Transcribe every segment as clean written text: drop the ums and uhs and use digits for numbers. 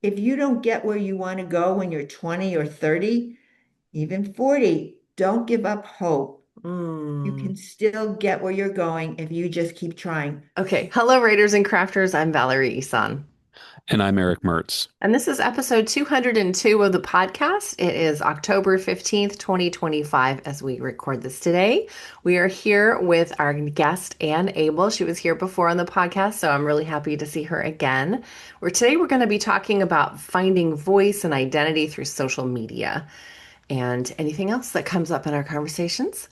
if you don't get where you want to go when you're 20 or 30, even 40, don't give up hope. You Mm. can still get where you're going if you just keep trying. Okay. Hello, Raiders and Crafters. I'm Valerie Isan. And I'm Eric Mertz. And this is episode 202 of the podcast. It is October 15th, 2025, as we record this today. We are here with our guest, Ann Abel. She was here before on the podcast, so I'm really happy to see her again. Today we're going to be talking about finding voice and identity through social media and anything else that comes up in our conversations.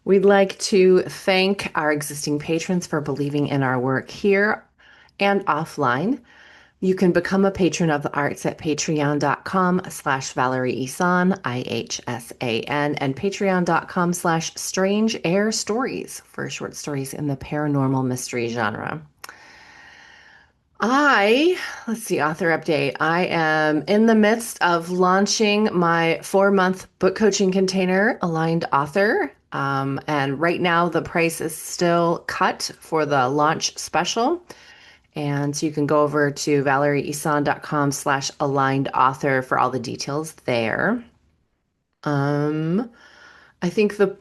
We'd like to thank our existing patrons for believing in our work here and offline. You can become a patron of the arts at patreon.com/Valerie Isan, IHSAN, and patreon.com/Strange Air Stories for short stories in the paranormal mystery genre. Let's see, author update. I am in the midst of launching my 4-month book coaching container, Aligned Author. And right now the price is still cut for the launch special. And so you can go over to valerieisan.com/aligned author for all the details there. Um, I think the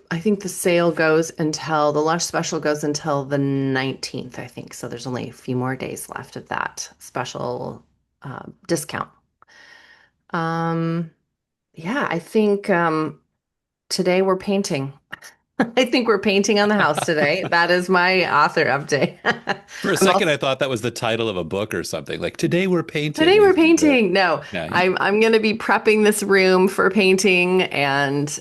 sale goes until the launch special goes until the 19th, I think. So there's only a few more days left of that special discount. Um, yeah, I think today we're painting. I think we're painting on the house today. That is my author update. For a I'm second, also I thought that was the title of a book or something. Like today we're Today painting we're is the painting. No, yeah. I'm gonna be prepping this room for painting, and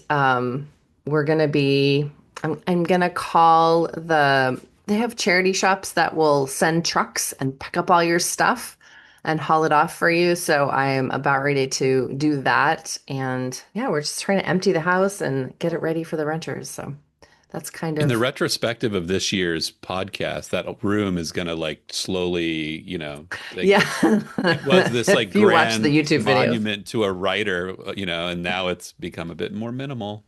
we're gonna be. I'm gonna call the. They have charity shops that will send trucks and pick up all your stuff and haul it off for you. So I am about ready to do that, and yeah, we're just trying to empty the house and get it ready for the renters. So that's kind In the of retrospective of this year's podcast, that room is gonna like slowly, like yeah. it was this like If you watch the grand YouTube videos. monument to a writer, and now it's become a bit more minimal.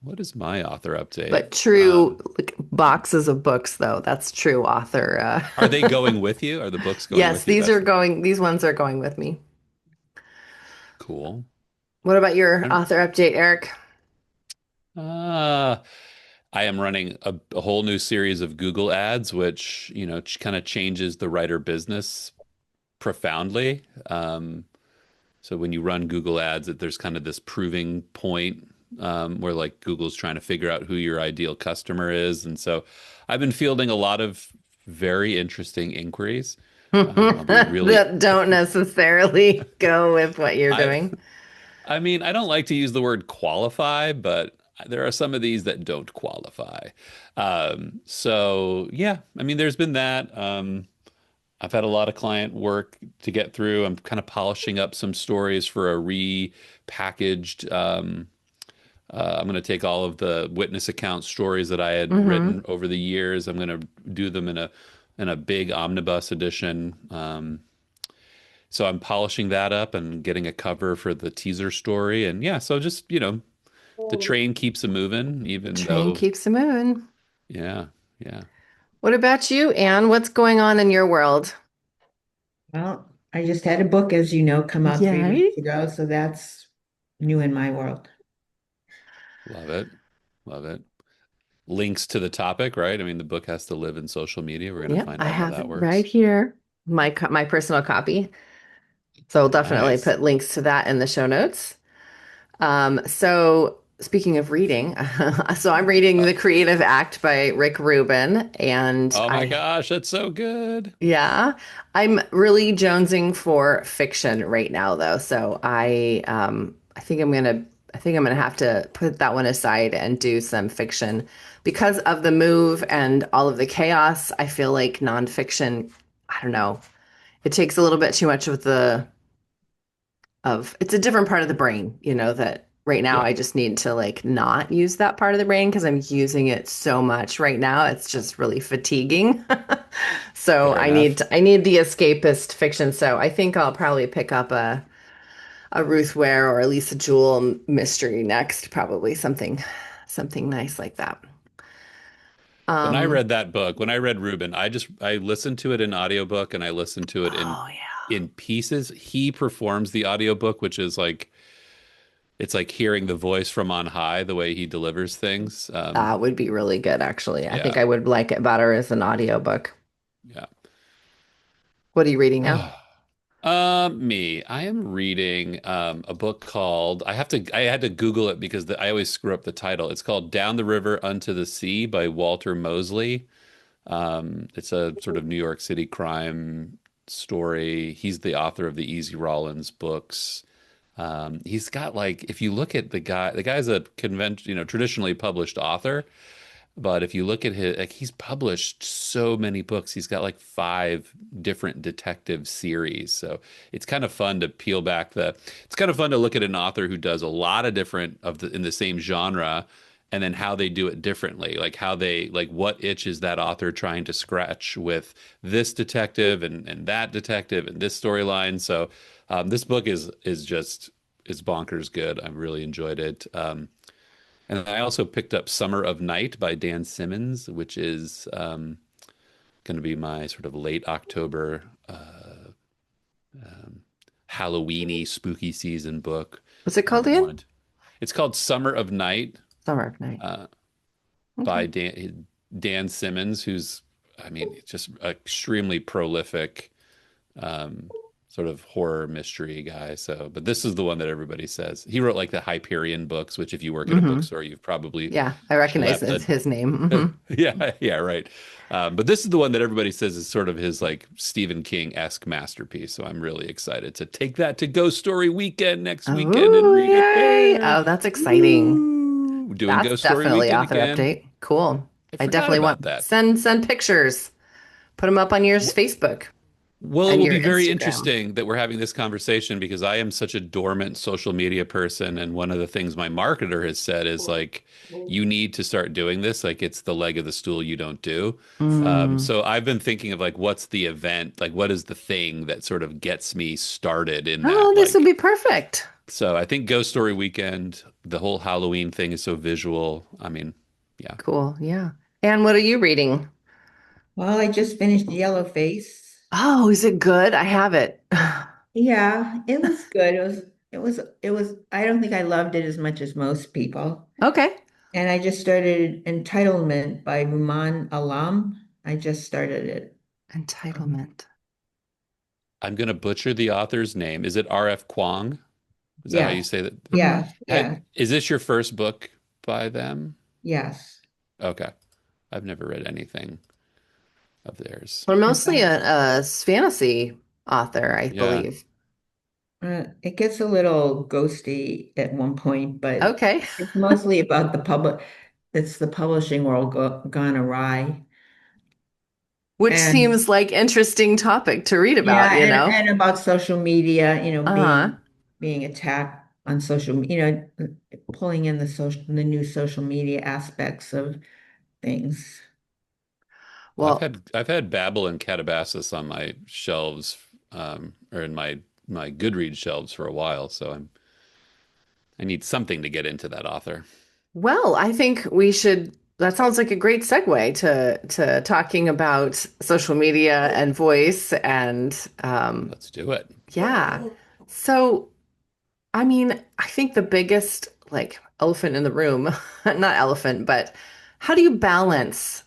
What is my author update? But true like, boxes of books, though. That's true author. Are they going with you? Are the books going Yes, with you? That's the these ones are going with me. cool. What about your author update, Eric? Uh, I am running a whole new series of Google ads, which, kind of changes the writer business profoundly. So when you run Google ads, there's kind of this proving point where like Google's trying to figure out who your ideal customer is. And so I've been fielding a lot of very interesting inquiries. I'll be really, That don't necessarily go with what you're I, doing. I mean, I don't like to use the word qualify, but there are some of these that don't qualify. So yeah, I mean, there's been that. I've had a lot of client work to get through. I'm kind of polishing up some stories for a repackaged. I'm going to take all of the witness account stories that I had Hmm. written over the years. I'm going to do them in a big omnibus edition. So I'm polishing that up and getting a cover for the teaser story. And yeah, so just, the train keeps a moving, even Train though, keeps a moving. yeah, yeah. What about you, Anne? What's going on in your world? Well, I just had a book, as you know, come out 3 weeks Yay. ago, so that's new in my world. Love it. Love it. Links to the topic, right? I mean, the book has to live in social media. We're going to Yep, find I out how have it that right works. here. My personal copy. So I'll definitely Nice. put links to that in the show notes. So speaking of reading, so I'm reading Uh, The Creative Act by Rick Rubin, and oh my gosh, that's so good. yeah, I'm really jonesing for fiction right now, though. So I think I'm gonna have to put that one aside and do some fiction because of the move and all of the chaos. I feel like nonfiction, I don't know, it takes a little bit too much of it's a different part of the brain, that right now Yeah, I just need to like not use that part of the brain because I'm using it so much right now. It's just really fatiguing. So fair enough. I need the escapist fiction. So I think I'll probably pick up a Ruth Ware or a Lisa Jewell mystery next, probably something nice like that. When I Um, read that book, when I read Rubin, I listened to it in audiobook and I listened to it in oh yeah. in pieces. He performs the audiobook, which is like it's like hearing the voice from on high, the way he delivers things. That would be really good, actually. I think Yeah, I would like it better as an audiobook. yeah. What are you reading now? Me. I am reading a book called I had to Google it because I always screw up the title. It's called Down the River Unto the Sea by Walter Moseley. It's a sort of New York City crime story. He's the author of the Easy Rawlins books. He's got like, if you look at the guy's a traditionally published author, but if you look at his, like, he's published so many books. He's got like five different detective series. So it's kind of fun to peel back it's kind of fun to look at an author who does a lot of different in the same genre and then how they do it differently. Like like what itch is that author trying to scratch with this detective and that detective and this storyline. So this book is bonkers good. I really enjoyed it. And I also picked up Summer of Night by Dan Simmons, which is going to be my sort of late October um, Halloweeny spooky season book. What's it called again? It's called Summer of Night Summer of Night. uh, by Okay. Dan Simmons, who's, I mean, just extremely prolific um, sort of horror mystery guy. So, but this is the one that everybody says. He wrote like the Hyperion books, which if you work at a Hmm. bookstore, you've probably Yeah, I recognize schlepped it's his name. yeah, yeah, right. But this is the one that everybody says is sort of his like Stephen King-esque masterpiece. So I'm really excited to take that to Ghost Story Weekend next weekend and Oh, read it yay. there. Oh, that's exciting. Woo! Doing That's Ghost Story definitely Weekend author again. update. Cool. I I forgot definitely about want that. send pictures. Put them up on your Facebook Well, it and will your be very Instagram. interesting that we're having this conversation because I am such a dormant social media person. And one of the things my marketer has said is like, you need to start doing this. Like, it's the leg of the stool you don't do. Mm. So I've been thinking of like, what's the event? Like, what is the thing that sort of gets me started in Oh, that? this would Like, be perfect. so I think Ghost Story Weekend, the whole Halloween thing is so visual. I mean, yeah. Cool. Yeah. And what are you reading? Well, I just finished Yellowface. Oh, is it good? I have it. Yeah, it was good. I don't think I loved it as much as most people. Okay. And I just started Entitlement by Ruman Alam. I just started it. Um, Entitlement. I'm going to butcher the author's name. Is it R.F. Kuang? Is that how you yes, say that? Hmm. yes, yes, Is this your first book by them? yes. Okay. I've never read anything of theirs. We're And mostly a fantasy author, I Yeah. believe. it gets a little ghosty at one point, but Okay. it's mostly about it's the publishing world gone awry. Which And seems like interesting topic to read about, yeah, you and, know? and about social media, Uh-huh. being attacked on pulling in the new social media aspects of things. Well, Well, I've had Babel and Catabasis on my shelves, or in my Goodreads shelves for a while, so I need something to get into that author. I think we should. That sounds like a great segue to talking about social media and voice and Let's do it. yeah. So, I mean, I think the biggest like elephant in the room, not elephant, but how do you balance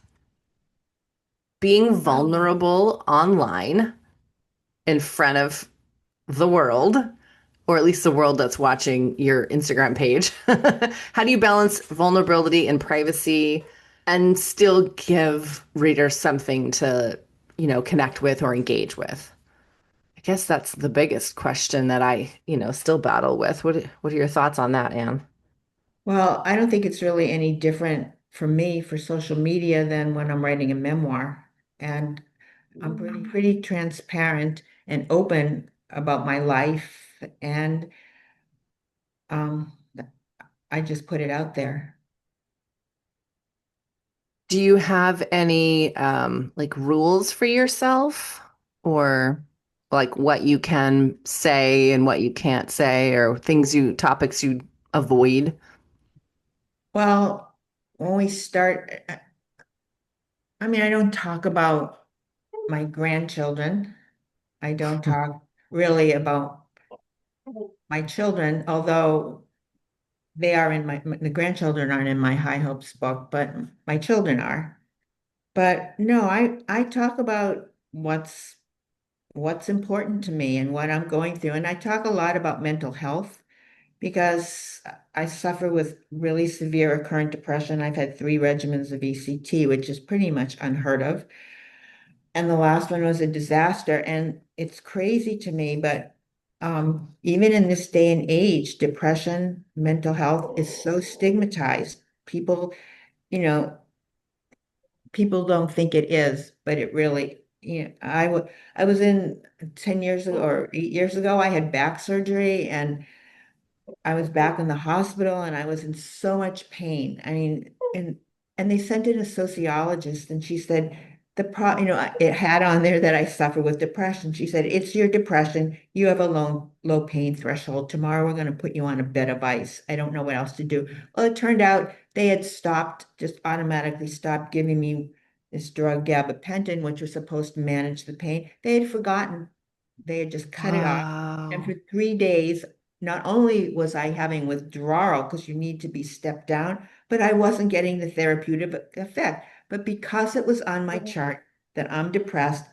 being vulnerable online in front of the world, or at least the world that's watching your Instagram page? How do you balance vulnerability and privacy and still give readers something to, connect with or engage with? I guess that's the biggest question that I, still battle with. What are your thoughts on that, Anne? Well, I don't think it's really any different for me for social media than when I'm writing a memoir. And I'm pretty transparent and open about my life. And um, I just put it out there. Do you have any like rules for yourself or like what you can say and what you can't say or topics you avoid? Well, when we start, I mean, I don't talk about my grandchildren. I don't talk. really about my children, although they are in the grandchildren aren't in my High Hopes book, but my children are. But no, I talk about what's important to me and what I'm going through. And I talk a lot about mental health because I suffer with really severe recurrent depression. I've had 3 regimens of ECT, which is pretty much unheard of. And the last one was a disaster. And it's crazy to me, but even in this day and age, depression, mental health is so stigmatized. People, you know, people don't think it is, but it really, I was in 10 years ago or 8 years ago, I had back surgery and I was back in the hospital and I was in so much pain. I mean, and they sent in a sociologist and she said it had on there that I suffer with depression. She said, "It's your depression. You have a low pain threshold. Tomorrow we're going to put you on a bed of ice. I don't know what else to do." Well, it turned out they had just automatically stopped giving me this drug gabapentin, which was supposed to manage the pain. They had forgotten. They had just cut it off. And for Wow. 3 days, not only was I having withdrawal because you need to be stepped down, but I wasn't getting the therapeutic effect. But because it was on my chart that I'm depressed,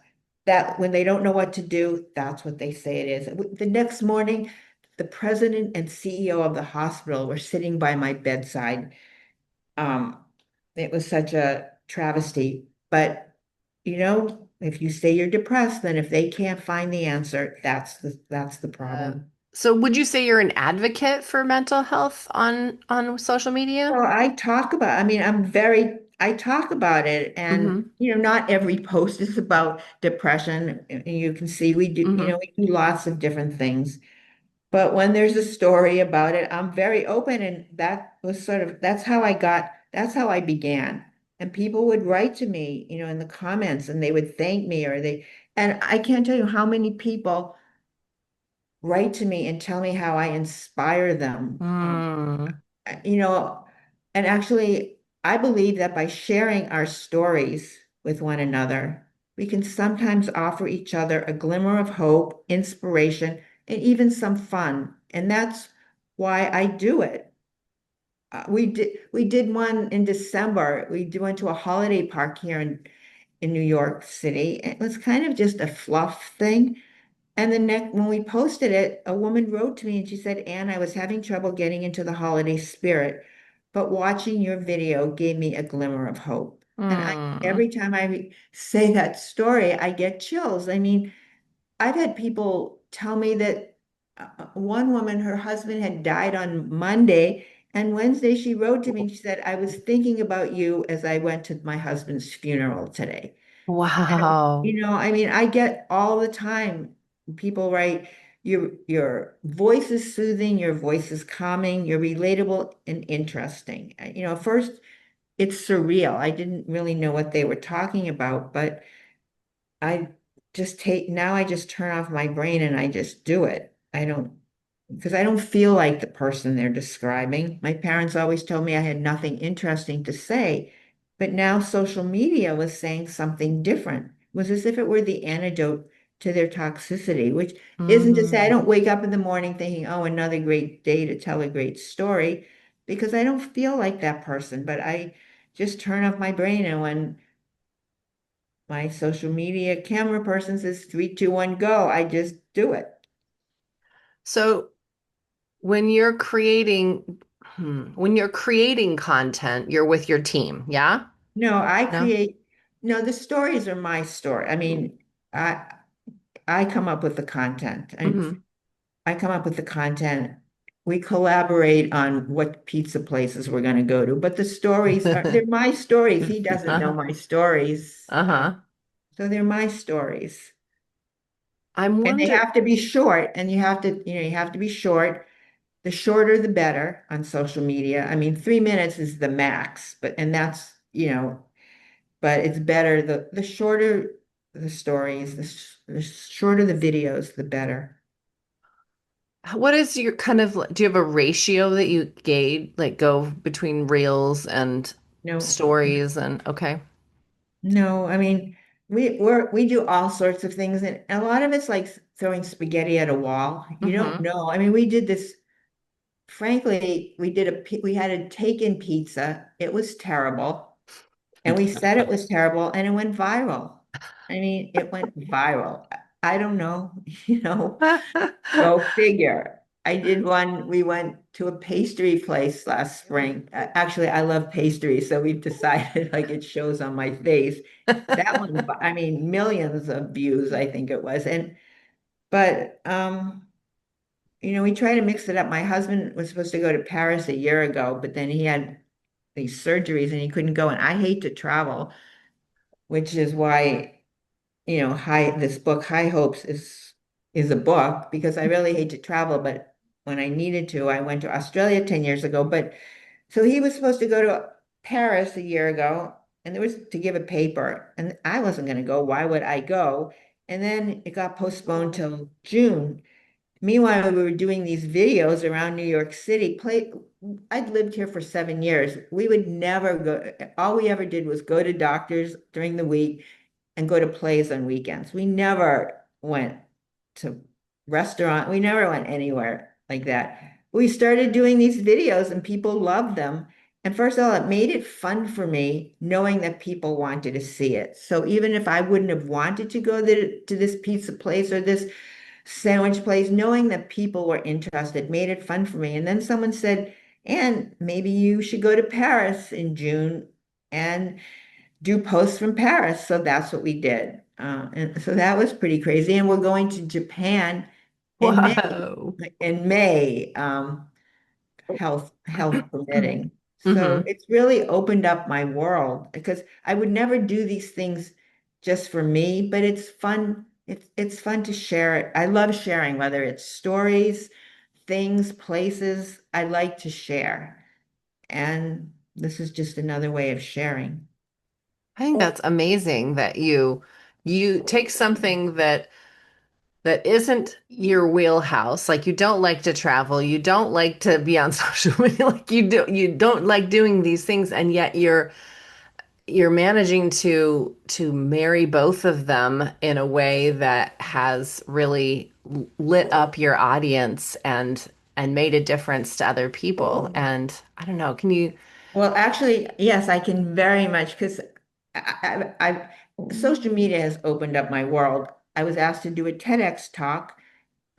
that when they don't know what to do, that's what they say it is. The next morning, the president and CEO of the hospital were sitting by my bedside. Um, it was such a travesty. But if you say you're depressed, then if they can't find the answer, that's the Uh, problem. so would you say you're an advocate for mental health on social media? Well, I mean, I talk about it and, Mm-hmm. not every post is about depression. And you can see Mm-hmm. we do lots of different things. But when there's a story about it, I'm very open. And that's how I began. And people would write to me, in the comments and they would thank me and I can't tell you how many people write to me and tell me how I inspire them. Mm. You know, and actually, I believe that by sharing our stories with one another, we can sometimes offer each other a glimmer of hope, inspiration, and even some fun. And that's why I do it. We did one in December. Went to a holiday park here in New York City. It was kind of just a fluff thing. And the next, when we posted it, a woman wrote to me and she said, "Anne, I was having trouble getting into the holiday spirit, but watching your video gave me a glimmer of hope." And Mm. every time I say that story, I get chills. I mean, I've had people tell me that one woman, her husband had died on Monday, and Wednesday she wrote to me and she said, "I was thinking about you as I went to my husband's funeral today." Wow. I mean, I get all the time people write, your voice is soothing, your voice is calming, you're relatable and interesting. First it's surreal. I didn't really know what they were talking about, but I now I just turn off my brain and I just do it. Because I don't feel like the person they're describing. My parents always told me I had nothing interesting to say, but now social media was saying something different. It was as if it were the antidote to their toxicity, which isn't to say I Mm. don't wake up in the morning thinking, "Oh, another great day to tell a great story," because I don't feel like that person, but I just turn off my brain. And when my social media camera person says 3, 2, 1, go, I just do it. So when you're creating content, you're with your team, yeah? No, No? no, the stories are my story. I mean, I I come up with the content. Mm-hmm. I come up with the content. We collaborate on what pizza places we're going to go to, but they're my stories. He doesn't know my stories. Uh-huh. So they're my stories. I'm And they wondering. have to be short, and you have to be short. The shorter the better on social media. I mean, 3 minutes is the max, and but it's better. The shorter the stories, the shorter the videos, the better. What is your do you have a ratio that you gauge, like go between reels and No, stories and okay. no, I mean, we do all sorts of things, and a lot of it's like throwing spaghetti at a wall. You don't Hmm. know. I mean, we did this. Frankly, we had a take-in pizza. It was terrible, and we said it was terrible, and it went viral. I mean, it went viral. I don't know, you know. Go figure. I did one. We went to a pastry place last spring. Actually, I love pastry, so we've decided like it shows on my face. That one, I mean, millions of views, I think it was. But we try to mix it up. My husband was supposed to go to Paris a year ago, but then he had these surgeries and he couldn't go. And I hate to travel, which is why this book, High Hopes, is a book because I really hate to travel, but when I needed to, I went to Australia 10 years ago. But so he was supposed to go to Paris a year ago, and there was to give a paper, and I wasn't going to go. Why would I go? And then it got postponed till June. Meanwhile, we were doing these videos around New York City. I'd lived here for 7 years. We would never go. All we ever did was go to doctors during the week and go to plays on weekends. We never went to restaurant. We never went anywhere like that. We started doing these videos and people loved them. And first of all, it made it fun for me knowing that people wanted to see it. So even if I wouldn't have wanted to go to this pizza place or this sandwich place, knowing that people were interested made it fun for me. And then someone said, and maybe you should go to Paris in June and do posts from Paris. So that's what we did. And so that was pretty crazy. And we're going to Japan in May, Whoa. in May, health permitting. So Hmm. it's really opened up my world because I would never do these things just for me, but it's fun. It's fun to share it. I love sharing, whether it's stories, things, places. I like to share. And this is just another way of sharing. I think that's amazing that you take something that isn't your wheelhouse. Like you don't like to travel, you don't like to be on social media, like you don't like doing these things, and yet you're managing to marry both of them in a way that has really lit up your audience and made a difference to other people. And I don't know, can you Well, actually, yes, I can very much because social media has opened up my world. I was asked to do a TEDx talk.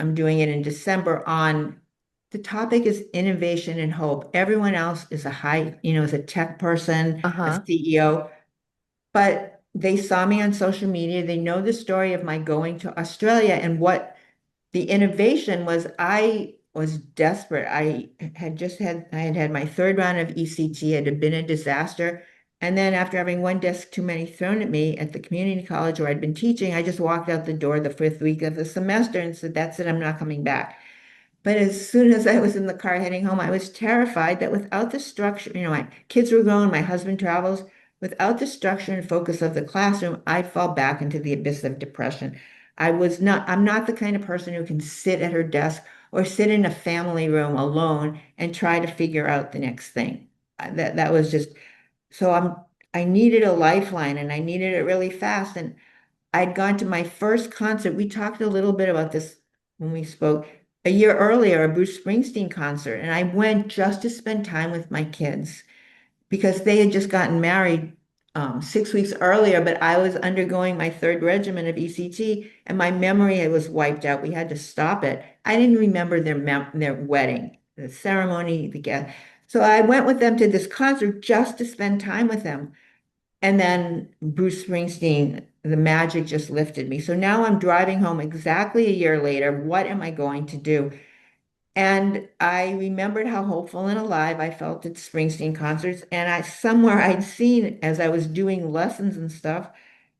I'm doing it in December on the topic is innovation and hope. Everyone else is is a tech person, a uh-huh. CEO, but they saw me on social media. They know the story of my going to Australia and what the innovation was. I was desperate. I had had my third round of ECT. It had been a disaster. And then after having one desk too many thrown at me at the community college where I'd been teaching, I just walked out the door the fifth week of the semester and said, that's it, I'm not coming back. But as soon as I was in the car heading home, I was terrified that without the structure, my kids were grown, my husband travels, without the structure and focus of the classroom, I'd fall back into the abyss of depression. I'm not the kind of person who can sit at her desk or sit in a family room alone and try to figure out the next thing. That was just, so I needed a lifeline and I needed it really fast. And I'd gone to my first concert. We talked a little bit about this when we spoke a year earlier, a Bruce Springsteen concert, and I went just to spend time with my kids because they had just gotten married 6 weeks earlier, but I was undergoing my third regimen of ECT and my memory was wiped out. We had to stop it. I didn't remember their wedding, the ceremony, the guest. So I went with them to this concert just to spend time with them. And then Bruce Springsteen, the magic just lifted me. So now I'm driving home exactly a year later. What am I going to do? And I remembered how hopeful and alive I felt at Springsteen concerts. And somewhere I'd seen as I was doing lessons and stuff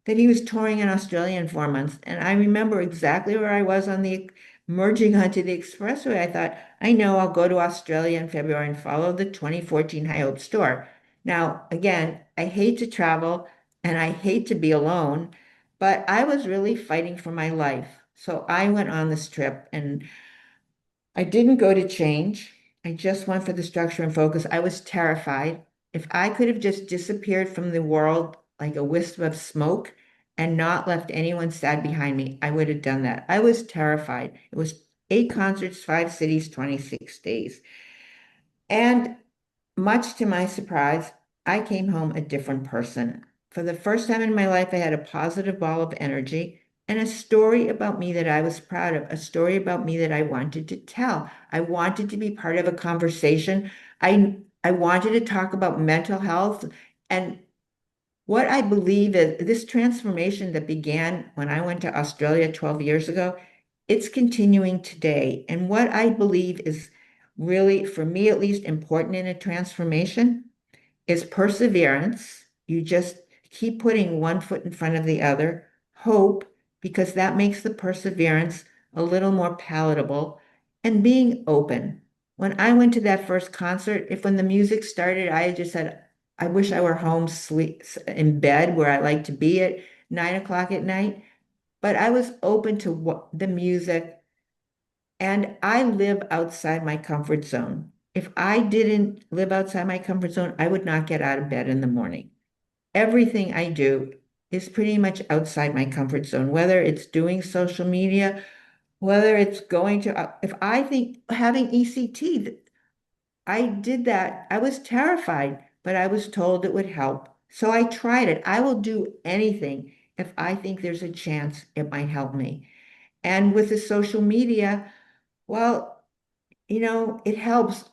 that he was touring in Australia in 4 months. And I remember exactly where I was on the merging onto the expressway. I thought, I know I'll go to Australia in February and follow the 2014 High Hope store. Now, again, I hate to travel and I hate to be alone, but I was really fighting for my life. So I went on this trip and I didn't go to change. I just went for the structure and focus. I was terrified. If I could have just disappeared from the world like a wisp of smoke, and not left anyone sad behind me, I would have done that. I was terrified. It was 8 concerts, 5 cities, 26 days. And much to my surprise, I came home a different person. For the first time in my life, I had a positive ball of energy and a story about me that I was proud of, a story about me that I wanted to tell. I wanted to be part of a conversation. I wanted to talk about mental health and what I believe is this transformation that began when I went to Australia 12 years ago, it's continuing today. And what I believe is really, for me at least, important in a transformation is perseverance. You just keep putting one foot in front of the other. Hope, because that makes the perseverance a little more palatable, and being open. When I went to that first concert, if when the music started, I just said, I wish I were home sleep in bed where I like to be at 9 o'clock at night. But I was open to what the music, and I live outside my comfort zone. If I didn't live outside my comfort zone, I would not get out of bed in the morning. Everything I do is pretty much outside my comfort zone, whether it's doing social media, whether it's going to, if I think having ECT, I did that. I was terrified, but I was told it would help. So I tried it. I will do anything if I think there's a chance it might help me. And with the social media, well, it helps.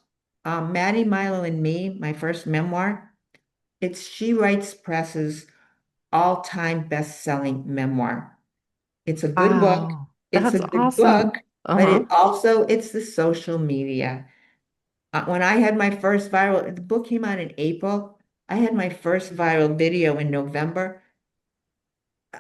Maddie, Milo, and Me, my first memoir, it's She Writes Press's all-time best-selling memoir. It's a good book. Wow, It's a that's good awesome. book, but Uh-huh. it's the social media. When I had my first viral, the book came out in April. I had my first viral video in November.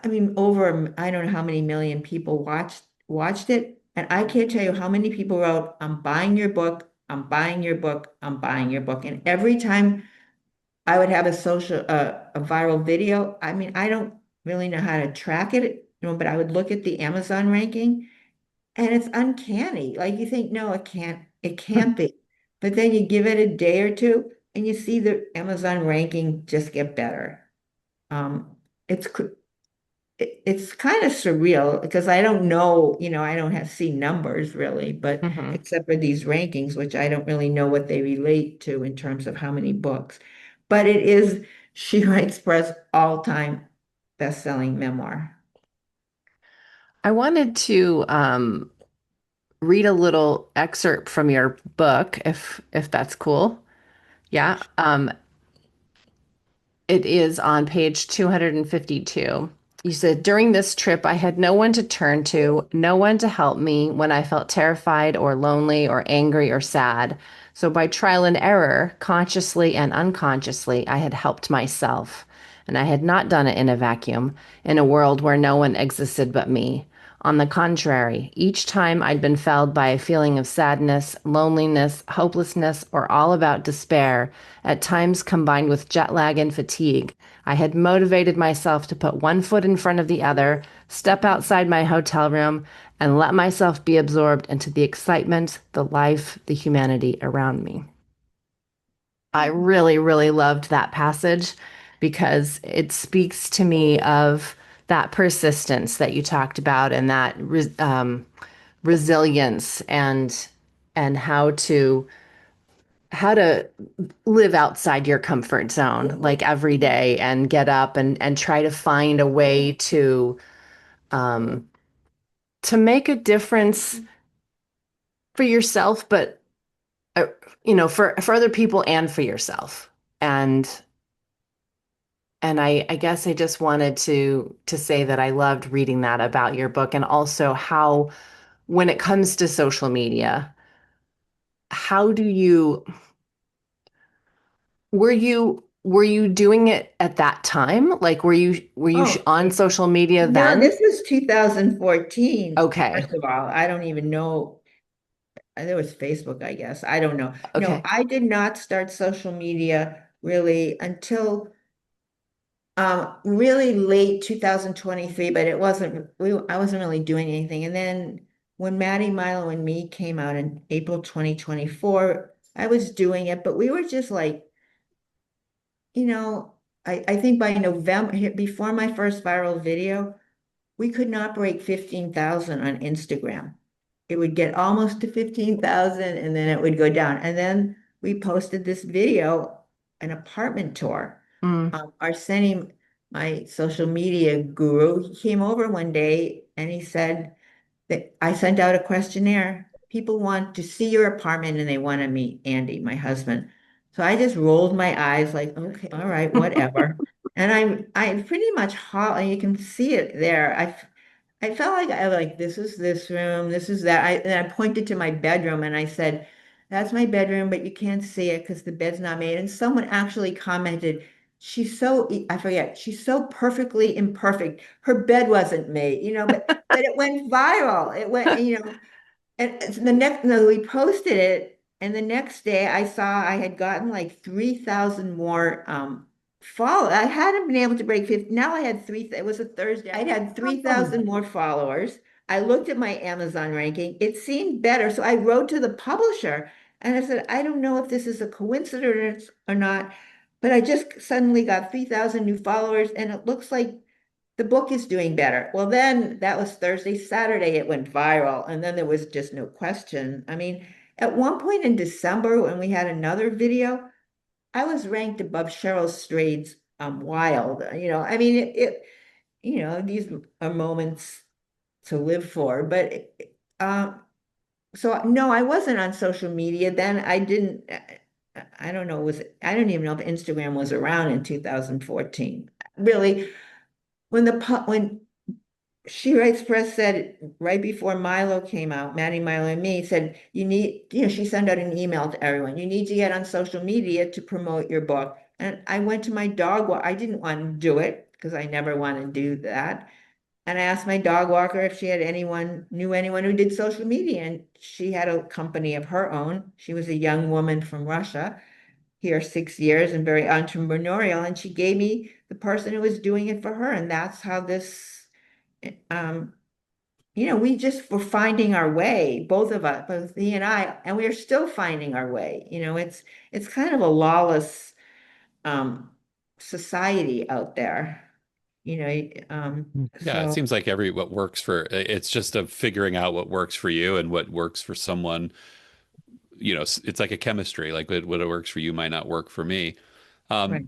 I mean, over, I don't know how many million people watched it. And I can't tell you how many people wrote, I'm buying your book, I'm buying your book, I'm buying your book. And every time I would have a viral video, I mean, I don't really know how to track it, but I would look at the Amazon ranking and it's uncanny. Like you think, no, it can't be. But then you give it a day or two and you see the Amazon ranking just get better. Um, it's it's kind of surreal because I don't know, I don't have see numbers really, but Hmm. except for these rankings, which I don't really know what they relate to in terms of how many books. But it is She Writes Press all-time best-selling memoir. I wanted to read a little excerpt from your book, if that's cool. Yeah. It is on page 252. You said, during this trip, I had no one to turn to, no one to help me when I felt terrified or lonely or angry or sad. So, by trial and error, consciously and unconsciously, I had helped myself. And I had not done it in a vacuum, in a world where no one existed but me. On the contrary, each time I'd been felled by a feeling of sadness, loneliness, hopelessness, or all about despair, at times combined with jet lag and fatigue, I had motivated myself to put one foot in front of the other, step outside my hotel room, and let myself be absorbed into the excitement, the life, the humanity around me. I really, really loved that passage because it speaks to me of that persistence that you talked about and that resilience and how to live outside your comfort zone like every day and get up and try to find a way um, to make a difference for yourself, but uh, for other people and for yourself. And I guess I just wanted to say that I loved reading that about your book and also how when it comes to social media, how do you were you doing it at that time? Like were you Oh, on social media no, then? this was 2014. Okay. First of all, I don't even know. There was Facebook, I guess. I don't know. No, Okay. I did not start social media really until really late 2023, but I wasn't really doing anything. And then when Maddie, Milo, and Me came out in April 2024, I was doing it, but we were just like, you know, I think by November, before my first viral video, we could not break 15,000 on Instagram. It would get almost to 15,000 and then it would go down. And then we posted this video, an apartment tour. Mm. Arsenio, my social media guru, he came over one day and he said that I sent out a questionnaire. People want to see your apartment and they want to meet Andy, my husband. So I just rolled my eyes like, okay, all right, whatever. And I pretty much you can see it there. I felt like I like this is this room, this is that. And I pointed to my bedroom and I said, "That's my bedroom, but you can't see it because the bed's not made." And someone actually commented, I forget, she's so perfectly imperfect. Her bed wasn't made, but it went viral. It went, and the next, no, we posted it, and the next day I saw I had gotten like 3,000 more follow. I hadn't been able to break 50. Now I had it was a Thursday. I'd had 3,000 more followers. I looked at my Amazon ranking. It seemed better. So I wrote to the publisher and I said, I don't know if this is a coincidence or not, but I just suddenly got 3,000 new followers and it looks like the book is doing better. Well, then that was Thursday, Saturday, it went viral. And then there was just no question. I mean, at one point in December, when we had another video, I was ranked above Cheryl Strayed's Wild. I mean, these are moments to live for. But so no, I wasn't on social media then. I didn't. I don't know. I don't even know if Instagram was around in 2014. Really, when She Writes Press said right before Milo came out, Maddie, Milo, and me said, she sent out an email to everyone. You need to get on social media to promote your book. And I went to my dog walk. I didn't want to do it because I never want to do that. And I asked my dog walker if she knew anyone who did social media. And she had a company of her own. She was a young woman from Russia, here 6 years and very entrepreneurial. And she gave me the person who was doing it for her. And that's how this um, we just were finding our way, both of us, both he and I, and we are still finding our way. It's kind of a lawless society out there, Yeah, it so seems like what works for it's just a figuring out what works for you and what works for someone. It's like a chemistry, like what works for you might not work for me. right.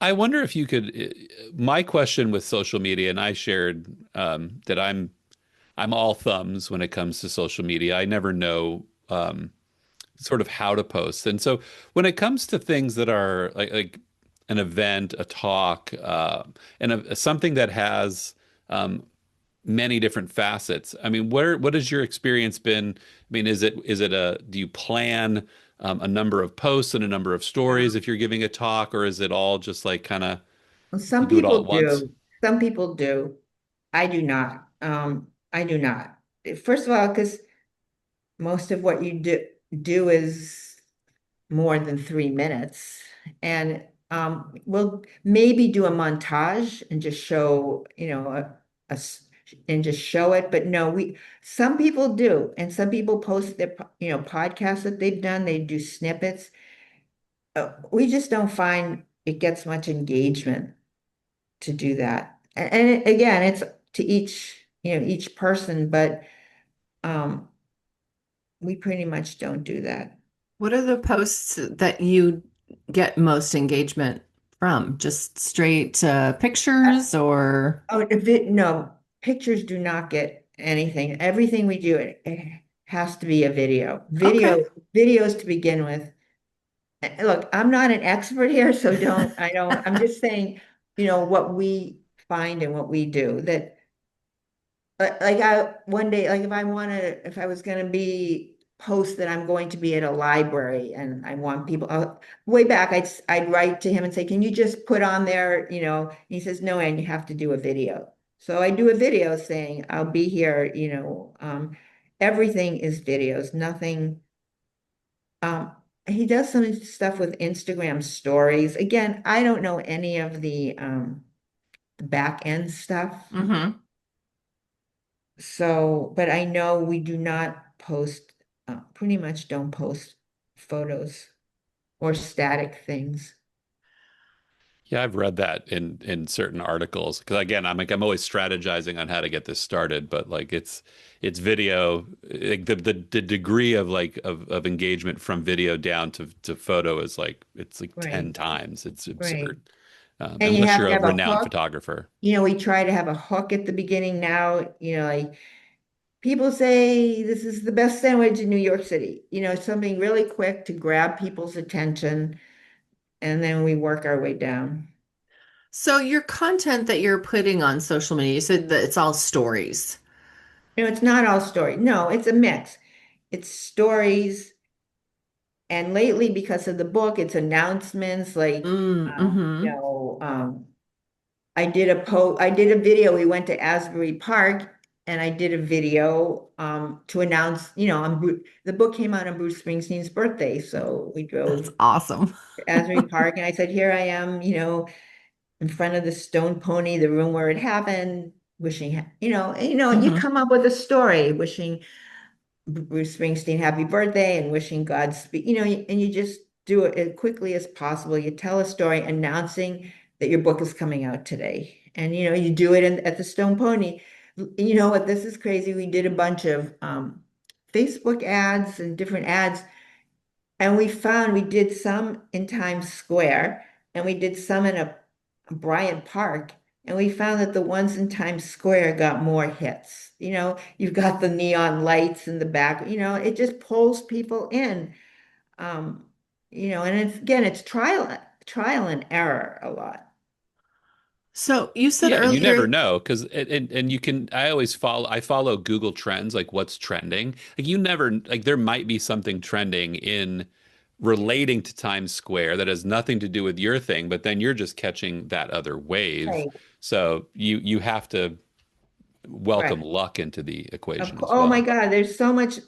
I wonder if you could. My question with social media, and I shared that I'm all thumbs when it comes to social media. I never know sort of how to post, and so when it comes to things that are like an event, a talk, and something that has many different facets. I mean, what has your experience been? I mean, do you plan a number of posts and a number of stories if you're giving a talk, or is it all just like kind of Well, you some do it all people at once? do. Some people do. I do not. I do not. First of all, because most of what you do is more than 3 minutes. And we'll maybe do a montage and just show, and just show it. But no, some people do. And some people post their, podcasts that they've done. They do snippets. We just don't find it gets much engagement to do that. Again, it's to each person, but um, we pretty much don't do that. What are the posts that you get most engagement from? Just straight pictures or? Oh, if it, no, pictures do not get anything. Everything we do, it has to be a video. Okay. Videos to begin with. Look, I'm not an expert here, so I'm just saying, what we find and what we do that, like one day, like if I was going to post that I'm going to be at a library and I want people, way back, I'd write to him and say, can you just put on there, and he says, no, and you have to do a video. So I do a video saying I'll be here, everything is videos, nothing. Um, he does some stuff with Instagram stories. Again, I don't know any of the back end stuff. Mm-hmm. So, but I know we do not post, pretty much don't post photos or static things. Yeah, I've read that in certain articles because again, I'm always strategizing on how to get this started, but like it's video, like the degree of of engagement from video down to photo is like it's like Right, 10 times. It's right. absurd. And you Unless have you're to a have a renowned hook. photographer. We try to have a hook at the beginning now, like people say this is the best sandwich in New York City, something really quick to grab people's attention, and then we work our way down. So your content that you're putting on social media, you said that it's all stories. It's not all story. No, it's a mix. It's stories. And lately, because of the book, it's announcements like, Mm-hmm. I did a video. We went to Asbury Park and I did a video to announce, the book came out on Bruce Springsteen's birthday. So we That's drove awesome. to Asbury Park and I said, here I am, in front of the stone pony, the room where it happened, wishing, and you Hmm. come up with a story, wishing Bruce Springsteen happy birthday and wishing Godspeed, and you just do it as quickly as possible. You tell a story announcing that your book is coming out today. And you do it at the Stone Pony. You know what? This is crazy. We did a bunch of Facebook ads and different ads, and we found we did some in Times Square and we did some in a Bryant Park. And we found that the ones in Times Square got more hits. You've got the neon lights in the back, it just pulls people in. Um, and it's trial and error a lot. So you said Yeah, you never earlier, know because and you can I follow Google Trends like what's trending. Like you never like there might be something trending in relating to Times Square that has nothing to do with your thing, but then you're just catching that other wave. Right. So you have to welcome Right. luck into the equation as Oh my well. God, there's so much.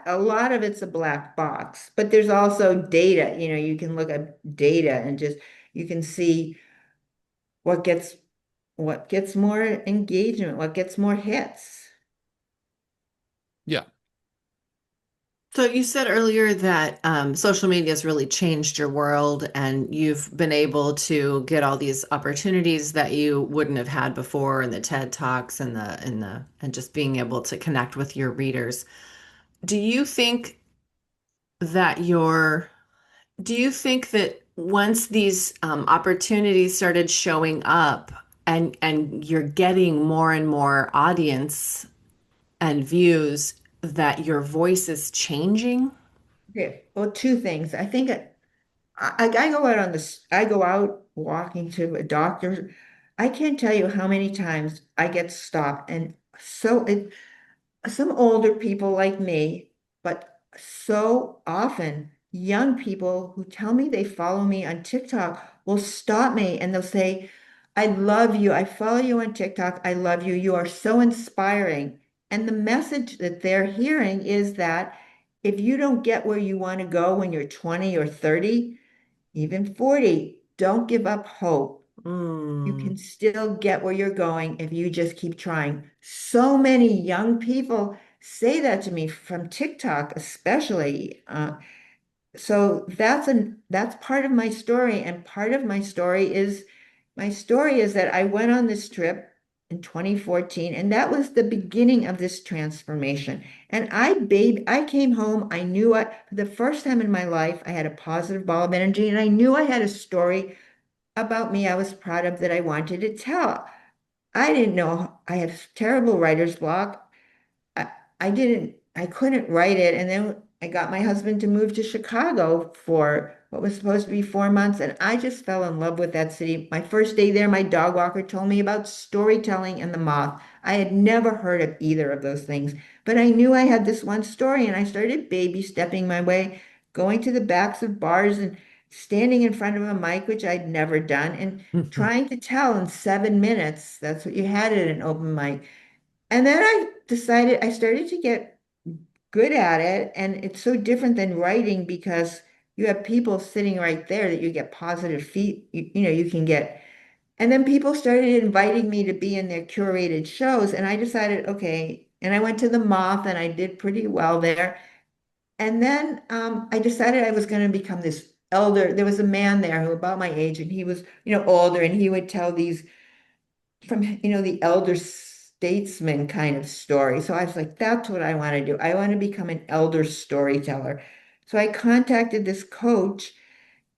A lot of it's a black box, but there's also data. You can look at data and just, you can see what gets, what gets more engagement, what gets more hits. Yeah. so you said earlier that social media has really changed your world and you've been able to get all these opportunities that you wouldn't have had before and the TED Talks and just being able to connect with your readers. Do you think that your Do you think that once these opportunities started showing up and you're getting more and more audience and views, that your voice is changing? Okay, well, two things. I think I go out I go out walking to a doctor. I can't tell you how many times I get stopped, and some older people like me, but so often young people who tell me they follow me on TikTok will stop me and they'll say, I love you. I follow you on TikTok. I love you. You are so inspiring. And the message that they're hearing is that if you don't get where you want to go when you're 20 or 30, even 40, don't give up hope. You Mm. can still get where you're going if you just keep trying. So many young people say that to me from TikTok, especially. So that's part of my story, and part of my story is that I went on this trip in 2014, and that was the beginning of this transformation. And I came home. I knew for the first time in my life, I had a positive ball of energy, and I knew I had a story about me I was proud of that I wanted to tell. I didn't know I had terrible writer's block. I, I couldn't write it. And then I got my husband to move to Chicago for what was supposed to be 4 months. And I just fell in love with that city. My first day there, my dog walker told me about storytelling and the moth. I had never heard of either of those things, but I knew I had this one story and I started baby stepping my way, going to the backs of bars and standing in front of a mic, which I'd never done, and trying to tell in 7 minutes. That's what you had at an open mic. And then I started to get good at it. And it's so different than writing because you have people sitting right there that you get positive feed, you can get. And then people started inviting me to be in their curated shows. And I decided, okay. And I went to the Moth and I did pretty well there. And then I decided I was going to become this elder, there was a man there who about my age, and he was, older, and he would tell these from, the elder statesman kind of story. So I was like, that's what I want to do. I want to become an elder storyteller. So I contacted this coach,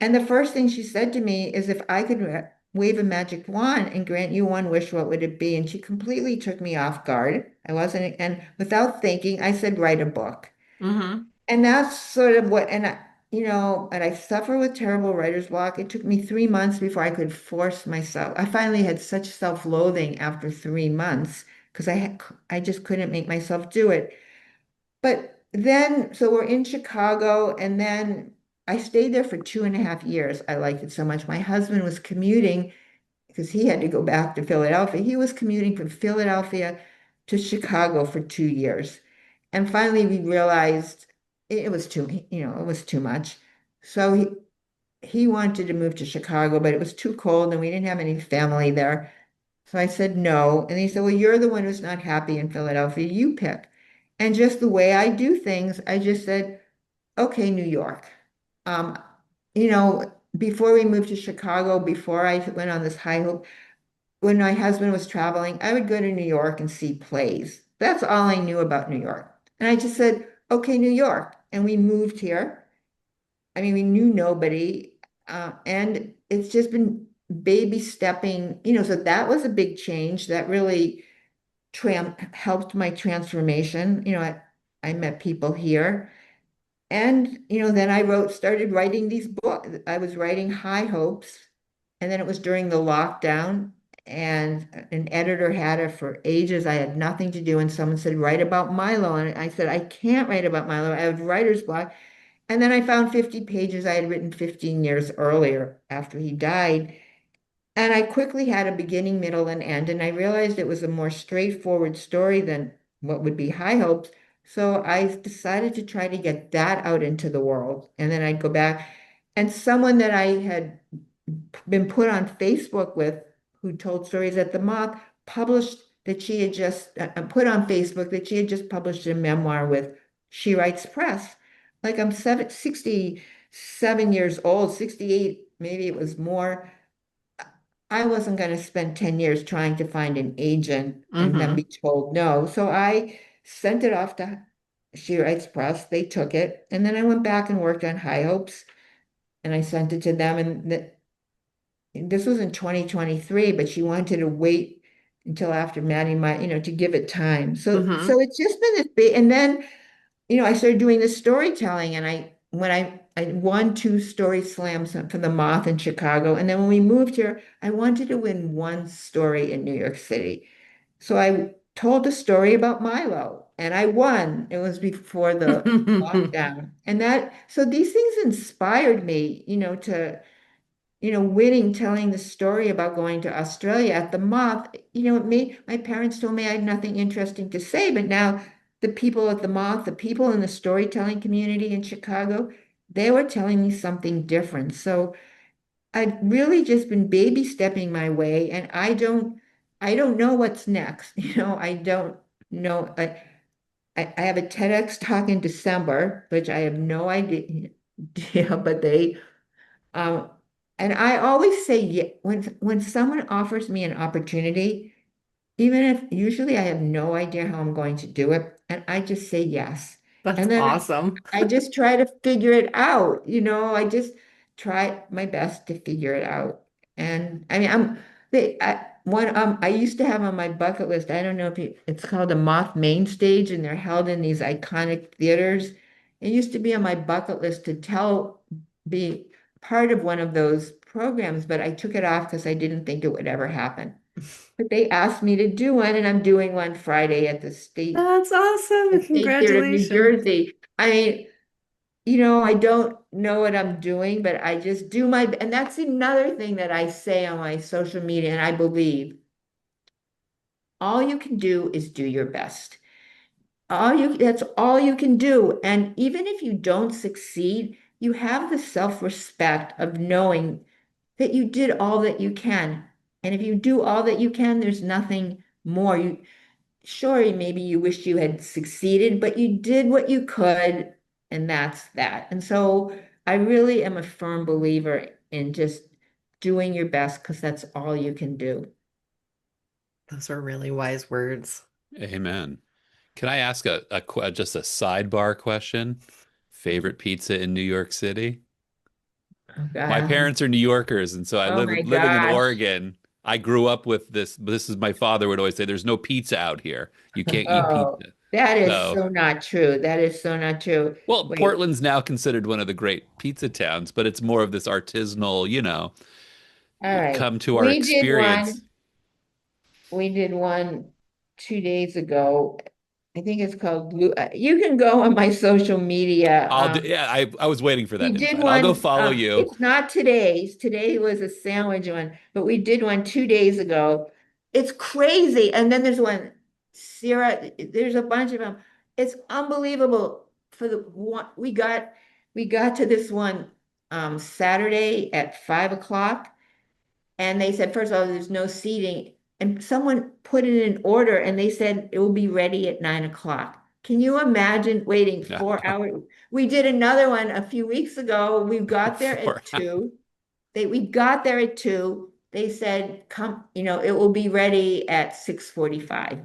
and the first thing she said to me is, if I could wave a magic wand and grant you one wish, what would it be? And she completely took me off guard. I wasn't, and without thinking, I said, write a book. Mm-hmm. And that's sort of what, and I suffer with terrible writer's block. It took me 3 months before I could force myself. I finally had such self-loathing after 3 months because I just couldn't make myself do it. But then, so we're in Chicago, and then I stayed there for 2.5 years. I liked it so much. My husband was commuting because he had to go back to Philadelphia. He was commuting from Philadelphia to Chicago for 2 years. And finally we realized it was it was too much. So he wanted to move to Chicago, but it was too cold and we didn't have any family there. So I said no. And he said, well, you're the one who's not happy in Philadelphia. You pick. And just the way I do things, I just said, okay, New York. Um, before we moved to Chicago, before I went on this high hope, when my husband was traveling, I would go to New York and see plays. That's all I knew about New York. And I just said, okay, New York. And we moved here. I mean, we knew nobody. And it's just been baby stepping, so that was a big change that really helped my transformation. I met people here. And, then I started writing these books. I was writing High Hopes, and then it was during the lockdown, and an editor had it for ages. I had nothing to do, and someone said, write about Milo. And I said, I can't write about Milo. I have writer's block. And then I found 50 pages I had written 15 years earlier after he died. And I quickly had a beginning, middle, and end. And I realized it was a more straightforward story than what would be High Hopes. So I decided to try to get that out into the world. And then I'd go back. And someone that I had been put on Facebook with, who told stories at the Moth, published that she had just put on Facebook that she had just published a memoir with She Writes Press. Like I'm 67 years old, 68, maybe it was more. I wasn't going to spend 10 years trying to find an agent and then Mm-hmm. be told no. So I sent it off to She Writes Press. They took it. And then I went back and worked on High Hopes, and I sent it to them. And this was in 2023, but she wanted to wait until after Maddie might, to give it time. So Mm-hmm. so it's just been this big, and then, I started doing the storytelling, and when I won 2 story slams for the Moth in Chicago. And then when we moved here, I wanted to win one story in New York City. So I told a story about Milo, and I won. It was before the lockdown. So these things inspired me, winning, telling the story about going to Australia at the Moth. It made my parents told me I had nothing interesting to say, but now the people at the Moth, the people in the storytelling community in Chicago, they were telling me something different. So I've really just been baby stepping my way, and I don't know what's next. I don't know. I have a TEDx talk in December, which I have no idea, but um, and I always say, when someone offers me an opportunity, even if usually I have no idea how I'm going to do it, and I just say yes. That's And then awesome. I just try to figure it out. I just try my best to figure it out. And I mean, I used to have on my bucket list, I don't know if it's called a Moth Main Stage, and they're held in these iconic theaters. It used to be on my bucket list to be part of one of those programs, but I took it off because I didn't think it would ever happen. But they asked me to do one, and I'm doing one Friday at That's awesome. the State Theater of New Congratulations. Jersey. I mean, I don't know what I'm doing, but I just do and that's another thing that I say on my social media, and I believe all you can do is do your best. That's all you can do. And even if you don't succeed, you have the self-respect of knowing that you did all that you can. And if you do all that you can, there's nothing more. Sure, maybe you wish you had succeeded, but you did what you could, and that's that. And so I really am a firm believer in just doing your best because that's all you can do. Those are really wise words. Amen. Can I ask just a sidebar question? Favorite pizza in New York City? Oh My God. parents are New Yorkers, and so I Oh my living in gosh. Oregon. I grew up with this. This is my father would always say, "There's no pizza out here. You can't eat Oh, pizza." that is So, so not true. That is so not true. well, Wait, Portland's now considered one of the great pizza towns, but it's more of this artisanal, all right. come to our experience. We did one 2 days ago. I think it's called Blue. You can go on my social media. Yeah, I was waiting for We that did invite. I'll go one, follow you. it's not today's. Today was a sandwich one, but we did one 2 days ago. It's crazy. And then there's one, Sierra, there's a bunch of them. It's unbelievable. For the one, we got to this one Saturday at 5 o'clock. And they said, first of all, there's no seating. And someone put it in order and they said it will be ready at 9 o'clock. Can you imagine waiting 4 hours? We did another one a few weeks ago. We got there For at 2. We got there at 2. They said, come, it will be ready at 6:45.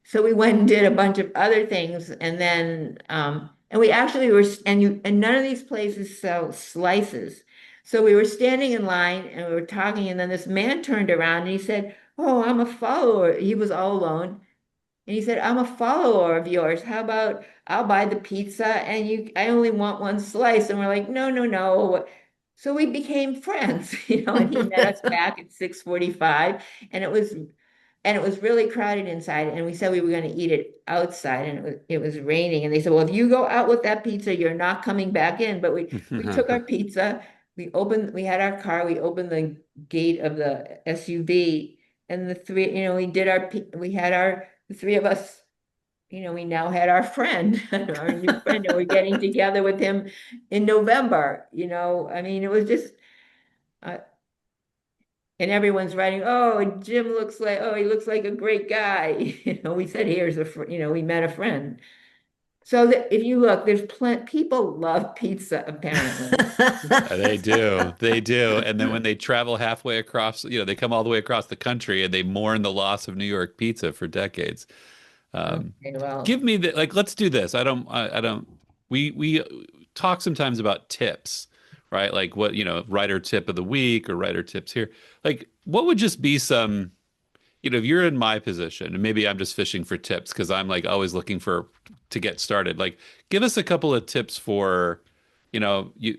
So we went and did a bunch of other things and then and we actually were and none of these places sell slices. So we were standing in line and we were talking, and then this man turned around and he said, "Oh, I'm a follower." He was all alone. And he said, "I'm a follower of yours. How about I'll buy the pizza and I only want one slice." And we're like, "No, no, no." So we became friends, and he met us back at 6:45, and it was really crowded inside, and we said we were going to eat it outside, and it was raining, and they said, "Well, if you go out with that pizza, you're not coming back in." But we took our pizza, we had our car, we opened the gate of the SUV, and the three, we did we had the three of us, we now had our friend, our new friend, and we're getting together with him in November. I mean, it was just. Uh, and everyone's writing, "Oh, Jim looks like, oh, he looks like a great guy." We said, "Here's we met a friend." So that if you look, there's plenty, people love pizza, apparently. They do. They do. And then when they travel halfway across, they come all the way across the country and they mourn the loss of New York pizza for decades. Okay, Give well, me let's do this. I don't, we talk sometimes about tips, right? Like what, writer tip of the week or writer tips here. Like what would just be some, if you're in my position and maybe I'm just fishing for tips because I'm like always looking to get started, like give us a couple of tips for,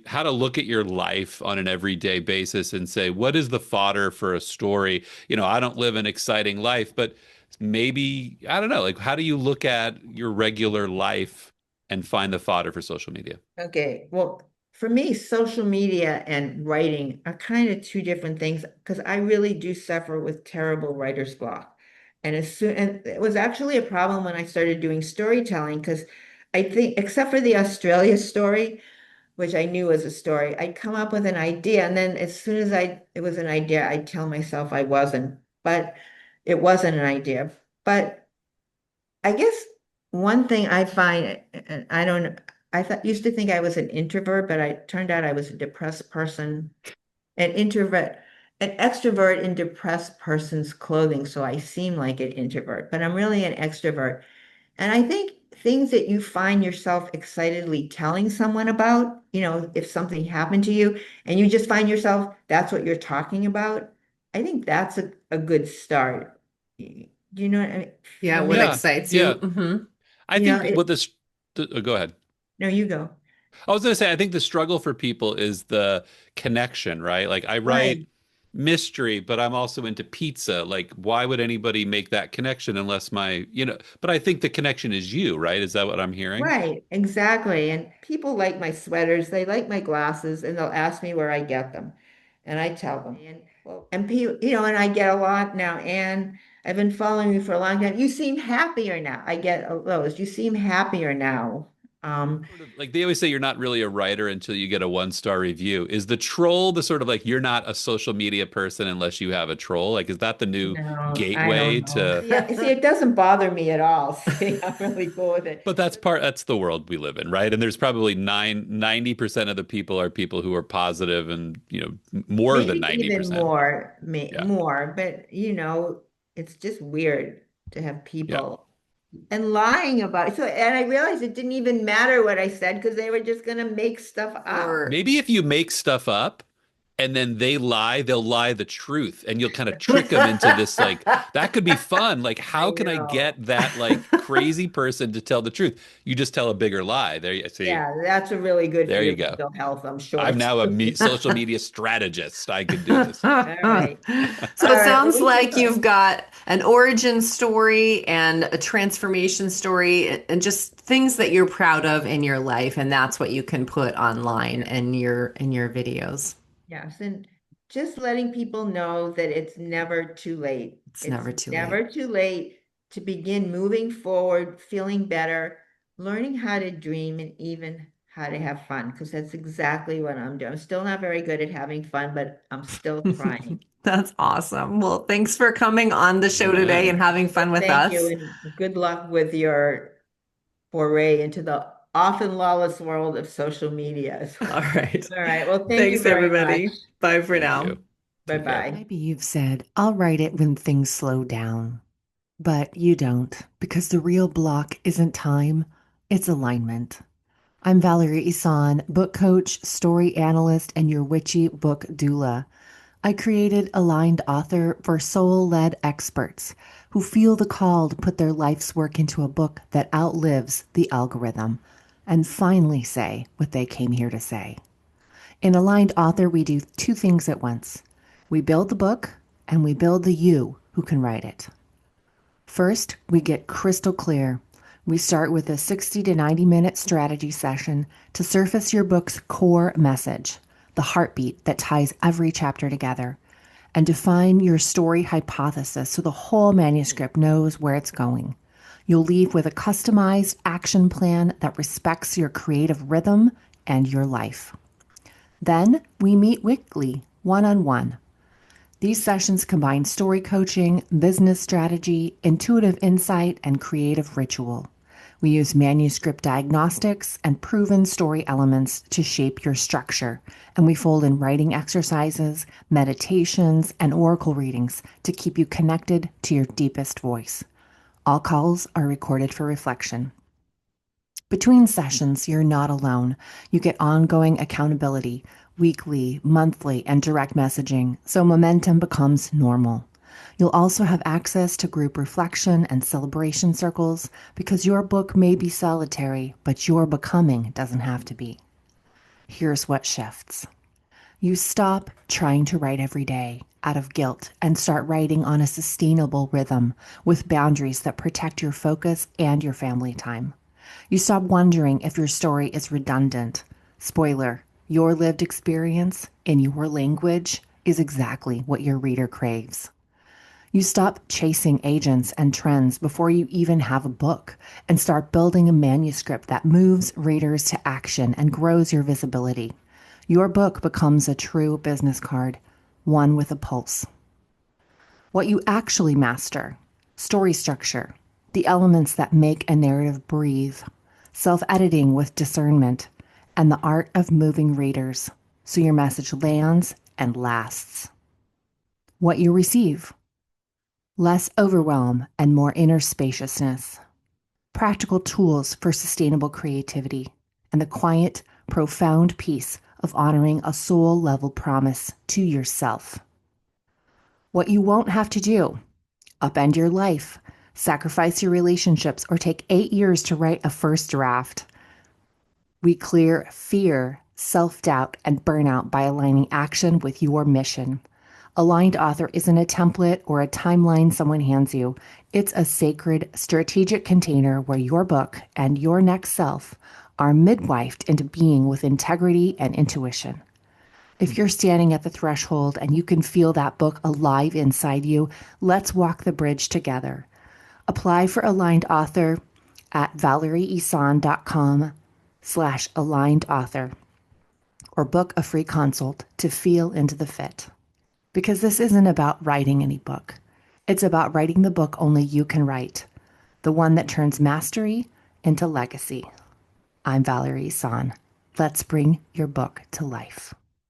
how to look at your life on an everyday basis and say, what is the fodder for a story? I don't live an exciting life, but maybe, I don't know, like how do you look at your regular life and find the fodder for social media? okay. Well, for me, social media and writing are kind of two different things because I really do suffer with terrible writer's block. And it was actually a problem when I started doing storytelling because I think, except for the Australia story, which I knew was a story, I'd come up with an idea, and then as soon as it was an idea, I'd tell myself I wasn't, but it wasn't an idea. But I guess one thing I find, and I don't, used to think I was an introvert, but I turned out I was a depressed person, an introvert, an extrovert in depressed person's clothing. So I seem like an introvert, but I'm really an extrovert. And I think things that you find yourself excitedly telling someone about, if something happened to you and you just find yourself, that's what you're talking about. I think that's a good start. Do you know what I mean? Yeah, For what me, Yeah, excites you? yeah. Hmm. I think it, go ahead. no, you go. I was going to say, I think the struggle for people is the connection, right? Like I write Right, mystery, but I'm also into pizza. Like, why would anybody make that connection unless but I think the connection is you, right? Is that what I'm hearing? right, exactly. And people like my sweaters, they like my glasses, and they'll ask me where I get them. And I tell them. And people, and I get a lot now. And I've been following you for a long time. You seem happier now. I get those. You seem happier now. Sort of like they always say you're not really a writer until you get a one-star review. Is the troll the sort of like you're not a social media person unless you have a troll? Like, is that the new No, I gateway don't know. to, See, it doesn't bother me at all. See, I'm really cool with it. but that's the world we live in, right? And there's probably 90% of the people are people who are positive and, more than Maybe even 90%. more, Yeah. more, but it's just weird to have Yeah. people and lying about it. So, and I realized it didn't even matter what I said because they were just gonna make stuff up. Or Maybe if you make stuff up and then they'll lie the truth and you'll kind of trick them into this like that could be fun. Like I how can I know. get that like crazy person to tell the truth? You just tell a bigger lie. There you see. Yeah, that's a really good for There you your go. mental health, I'm sure I'm now a too. social media strategist. I could do this. All right. So All it right. Well, sounds we should like go. you've got an origin story and a transformation story and just things that you're proud of in your life, and that's what you can put online in your videos. Yes, and just letting people know that it's never too late. It's It's never too late. never too late to begin moving forward, feeling better, learning how to dream, and even how to have fun, because that's exactly what I'm doing. I'm still not very good at having fun, but I'm still trying. That's awesome. Well, thanks for coming on the show today and Amen. having fun Well, with thank you, us. and good luck with your foray into the often lawless world of social media as All well. right. All right. Well, thank you Thanks, very much. everybody. Bye for Thank now. you. Take care. Bye-bye. Maybe you've said, I'll write it when things slow down. But you don't, because the real block isn't time, it's alignment. I'm Valerie Isan, book coach, story analyst, and your witchy book doula. I created Aligned Author for soul-led experts who feel the call to put their life's work into a book that outlives the algorithm and finally say what they came here to say. In Aligned Author, we do two things at once. We build the book and we build the you who can write it. First, we get crystal clear. We start with a 60 to 90-minute strategy session to surface your book's core message, the heartbeat that ties every chapter together, and define your story hypothesis so the whole manuscript knows where it's going. You'll leave with a customized action plan that respects your creative rhythm and your life. Then we meet weekly, one-on-one. These sessions combine story coaching, business strategy, intuitive insight, and creative ritual. We use manuscript diagnostics and proven story elements to shape your structure, and we fold in writing exercises, meditations, and oracle readings to keep you connected to your deepest voice. All calls are recorded for reflection. Between sessions, you're not alone. You get ongoing accountability, weekly, monthly, and direct messaging, so momentum becomes normal. You'll also have access to group reflection and celebration circles because your book may be solitary, but your becoming doesn't have to be. Here's what shifts. You stop trying to write every day out of guilt and start writing on a sustainable rhythm with boundaries that protect your focus and your family time. You stop wondering if your story is redundant. Spoiler, your lived experience in your language is exactly what your reader craves. You stop chasing agents and trends before you even have a book and start building a manuscript that moves readers to action and grows your visibility. Your book becomes a true business card, one with a pulse. What you actually master: story structure, the elements that make a narrative breathe, self-editing with discernment, and the art of moving readers so your message lands and lasts. What you receive: less overwhelm and more inner spaciousness, practical tools for sustainable creativity, and the quiet, profound peace of honoring a soul-level promise to yourself. What you won't have to do: upend your life, sacrifice your relationships, or take 8 years to write a first draft. We clear fear, self-doubt, and burnout by aligning action with your mission. Aligned Author isn't a template or a timeline someone hands you. It's a sacred, strategic container where your book and your next self are midwifed into being with integrity and intuition. If you're standing at the threshold and you can feel that book alive inside you, let's walk the bridge together. Apply for Aligned Author at valerieisan.com aligned author or book a free consult to feel into the fit. Because this isn't about writing any book. It's about writing the book only you can write, the one that turns mastery into legacy. I'm Valerie Son. Let's bring your book to life.